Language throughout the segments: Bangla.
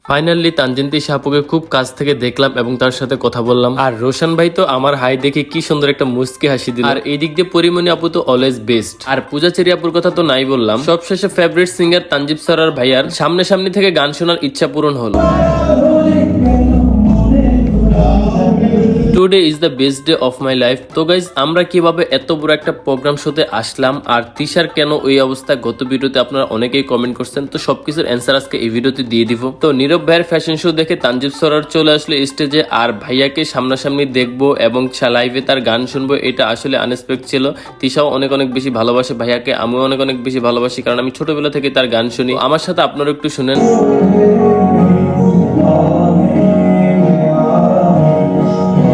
ফাইনালি তানজিন তিশা আপুকে খুব কাছ থেকে দেখলাম এবং তার সাথে কথা বললাম। আর রোশন ভাই তো আমার হাই দেখে কি সুন্দর একটা মুস্কি হাসি দিল। আর এই দিক দিয়ে পরিমণি আপু তো অলওয়েজ বেস্ট। আর পূজা চেরি আপুর কথা তো নাই বললাম। সবশেষে ফেভারিট সিঙ্গার তানজিব স্যার আর ভাইয়ার সামনাসামনি থেকে গান শোনার ইচ্ছা পূরণ হলো। Today is the best day of my life. তো গাইজ, আমরা কিভাবে এত বড় একটা প্রোগ্রাম শোতে আসলাম আর তিশার কেন ওই অবস্থা, গত ভিডিওতে আপনারা অনেকেই কমেন্ট করছেন, তো সবকিছুর অ্যান্সার আজকে এই ভিডিওতে দিয়ে দিব। তো নীরব ভাইয়ের ফ্যাশন শো দেখে তানজিব সরার চলে আসলো স্টেজে, আর ভাইয়াকে সামনাসামনি দেখবো এবং লাইভে তার গান শুনবো, এটা আসলে আনএক্সপেক্ট ছিল। তিশাও অনেক অনেক বেশি ভালোবাসে ভাইয়াকে, আমিও অনেক অনেক বেশি ভালোবাসি, কারণ আমি ছোটবেলা থেকে তার গান শুনি। আমার সাথে আপনারা একটু শুনেন।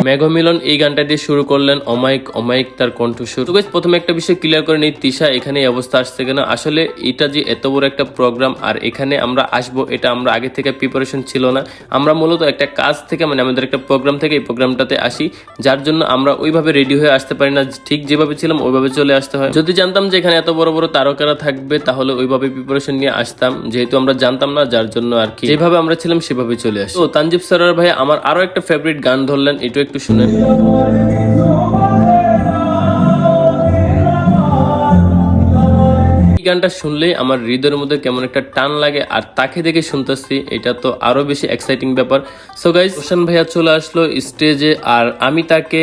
মেঘমিলন এই গানটা দিয়ে শুরু করলেন, অমায়িক অমায়িক তার কণ্ঠস্বর। তো গাইস, প্রথমে একটা বিষয় ক্লিয়ার করে নেই, তিশা এখানে এই অবস্থা আসছে কেন। আসলে এটা যে এত বড় একটা প্রোগ্রাম আর এখানে আমরা আসবো, এটা আমরা আগে থেকে প্রিপারেশন ছিল না। আমরা মূলত একটা কাজ থেকে, মানে আমাদের একটা প্রোগ্রাম থেকে এই প্রোগ্রামটাতে আসি, যার জন্য আমরা ওইভাবে রেডি হয়ে আসতে পারি না। ঠিক যেভাবে ছিলাম ওইভাবে চলে আসতে হয়। যদি জানতাম যে এখানে এত বড় বড় তারকারা থাকবে, তাহলে ওইভাবে প্রিপারেশন নিয়ে আসতাম। যেহেতু আমরা জানতাম না, যার জন্য আর কি যেভাবে আমরা ছিলাম সেভাবে চলে আসি। তো তানজিব সরার ভাই আমার আরো একটা ফেভারিট গান ধরলেন, এটা একটু শুনেন। গানটা শুনলেই আমার হৃদয়ের মধ্যে কেমন একটা টান লাগে, আর তাকে দেখে শুনতেছি, এটা তো আরো বেশি এক্সাইটিং ব্যাপার। সো গাইস, রোশন ভাইয়া চলে আসলো স্টেজে, আর আমি তাকে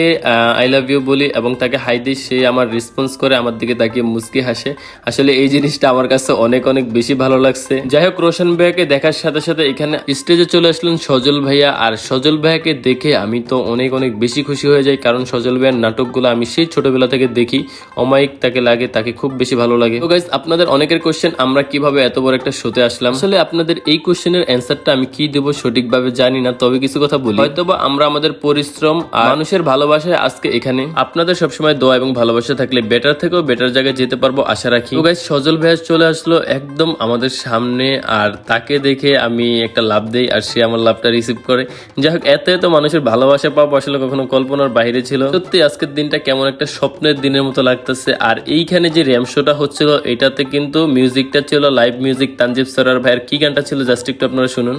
আই লাভ ইউ বলি এবং তাকে হাই দিই। সে আমার রেসপন্স করে, আমার দিকে তাকিয়ে মুস্কি হাসে। আসলে এই জিনিসটা আমার কাছে অনেক অনেক বেশি ভালো লাগছে। যাই হোক, রোশন ভাইয়াকে দেখার সাথে সাথে এখানে স্টেজে চলে আসলেন সজল ভাইয়া, আর সজল ভাইয়াকে দেখে আমি তো অনেক অনেক বেশি খুশি হয়ে যাই, কারণ সজল ভাইয়ার নাটকগুলো আমি সেই ছোটবেলা থেকে দেখি। অমায়িক তাকে লাগে, তাকে খুব বেশি ভালো লাগে। তো গাইস, আপনাদের অনেকের কোশ্চেন, আমরা কিভাবে এত বড় একটা শোতে আসলাম। আসলে আপনাদের এই কোশ্চেনের অ্যান্সারটা আমি কি দেবো সঠিকভাবে জানি না, তবে কিছু কথা বলি। হয়তোবা আমরা আমাদের পরিশ্রম আর মানুষের ভালোবাসায় আজকে এখানে। আপনাদের সবসময় দোয়া এবং ভালোবাসা থাকলে বেটার থেকেও বেটার জায়গায় যেতে পারবো আশা রাখি। তো গাইস, সজল ভাইয়া চলে আসলো একদম আমাদের সামনে, আর তাকে দেখে আমি একটা লাভ দেই আর সে আমার লাভটা রিসিভ করে। যাই হোক, এত এত মানুষের ভালোবাসা পাবো আসলে কখনো কল্পনার বাইরে ছিল। সত্যি আজকের দিনটা কেমন একটা স্বপ্নের দিনের মতো লাগতেছে। আর এইখানে যে র্যাম শোটা হচ্ছিল, এটাতে কিন্তু মিউজিকটা ছিল লাইভ মিউজিক। তানজিব সরার ভাইয়ের কি গানটা ছিল জাস্ট একটু আপনারা শুনুন।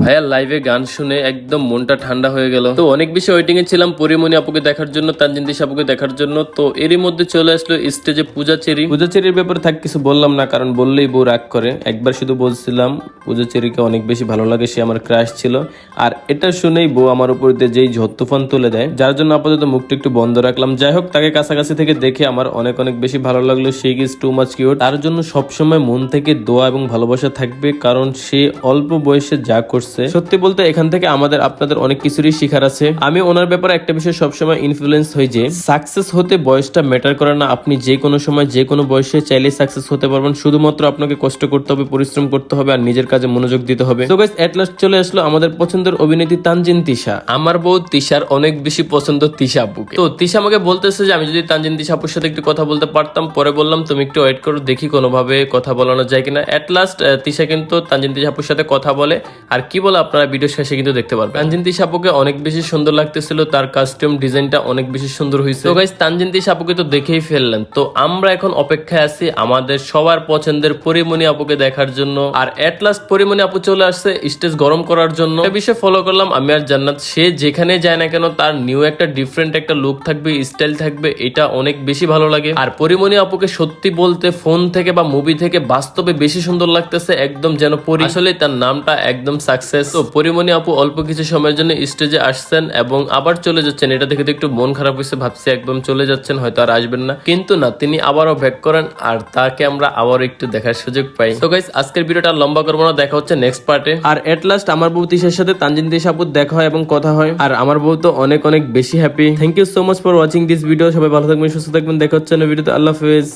ভাইয়া লাইভে গান শুনে একদম মনটা ঠান্ডা হয়ে গেল। তো অনেক বেশি ওয়েটিং এ ছিলাম পরিমণি আপুকে দেখার জন্য, তানজিন তিশা আপুকে দেখার জন্য। তো এরই মধ্যে চলে আসলো স্টেজে পূজা চেরি। পূজা চেরির ব্যাপারে থাক কিছু বললাম না, কারণ বললেই বউ রাগ করে। একবার শুধু বলছিলাম পূজা চেরিকে অনেক বেশি ভালো লাগে, সে আমার ক্রাশ ছিল। আর এটা শুনেই বউ আমার উপর দিয়ে যেই ঝড় তুফান তুলে দেয়, যার জন্য আপাতত মুখটা একটু বন্ধ রাখলাম। যাই হোক, তাকে কাছাকাছি থেকে দেখে আমার অনেক অনেক বেশি ভালো লাগলো। সে ইজ টু মাচ কিউট। তার জন্য সবসময় মন থেকে দোয়া এবং ভালোবাসা থাকবে, কারণ সে অল্প বয়সে যা করছে, সত্যি বলতে এখান থেকে আমাদের আপনাদের অনেক কিছুরই শিখার আছে। আমি ওনার ব্যাপারে একটা বিষয় সবসময় ইনফ্লুয়েন্স হই যে সাকসেস হতে বয়সটা ম্যাটার করে না। আপনি যে কোনো সময় যে কোনো বয়সে চাইলে সাকসেস হতে পারবেন, শুধুমাত্র আপনাকে কষ্ট করতে হবে, পরিশ্রম করতে হবে আর নিজের কাজে মনোযোগ দিতে হবে। তো গাইস, এট লাস্ট চলে আসলো আমাদের পছন্দের অভিনেত্রী তানজিন তিশা। আমার বউ তিশার অনেক বেশি পছন্দ তিশা আপুকে। তো তিশা আমাকে বলতেছে যে আমি যদি তানজিন তিশা আপুর সাথে একটু কথা বলতে পারতাম। পরে বললাম তুমি একটু ওয়েট করো, দেখি কোনোভাবে কথা বলানো যায় কিনা। এট লাস্ট তিশা কিন্তু তানজিন তিশা আপুর সাথে কথা বলে, আর কি বলে আপনারা ভিডিও শেষে কিন্তু দেখতে পারবেন। তানজিন তিশা আপুকে অনেক বেশি সুন্দর লাগতেছিল, তার কাস্টিউম ডিজাইনটা অনেক বেশি সুন্দর হয়েছে। তো গাইস, তানজিন তিশা আপুকে তো দেখেই ফেললেন। তো আমরা এখন অপেক্ষায় আছি আমাদের সবার পছন্দের পরিমণি আপুকে দেখার জন্য। আর এট লাস্ট পরিমণি আপু চলে আসছে স্টেজ গরম করার জন্য। এই বিষয়ে ফলো করলাম আমি আর জান্নাত। সে যেখানে যায় না কেন, তার নিউ একটা ডিফারেন্ট একটা লুক থাকবে, স্টাইল থাকবে, এটা অনেক বেশি ভালো লাগে। আর পরিমণি আপুকে সত্যি বলতে ফোন থেকে বা মুভি থেকে বাস্তবে বেশি সুন্দর লাগতেছে, একদম যেন পরি। আসলে তার নামটা একদম সাকসেস। তো পরিমণি আপু অল্প কিছু সময়ের জন্য স্টেজে আসছেন এবং আবার চলে যাচ্ছেন। এটা দেখে তো একটু মন খারাপ হয়েছে, ভাবছি একদম চলে যাচ্ছেন, হয়তো আর আসবেন না, কিন্তু না, তিনি আবারও ব্যাক করেন আর তাকে আমরা আবারও একটু দেখার সুযোগ পাই। তো গাইস, আজকের ভিডিওটা লম্বা করবো না, দেখা হচ্ছে নেক্সট পার্টে। আর এট লাস্ট আমার বউ তিশার সাথে তানজিন তিশা আপুর দেখা হয় এবং কথা হয়, আর আমার বউ তো অনেক অনেক বেশি happy. Thank you so much for watching this video. সবাই ভালো থাকবেন, সুস্থ থাকবেন, দেখা হচ্ছে না ভিডিওতে। আল্লাহ হাফেজ।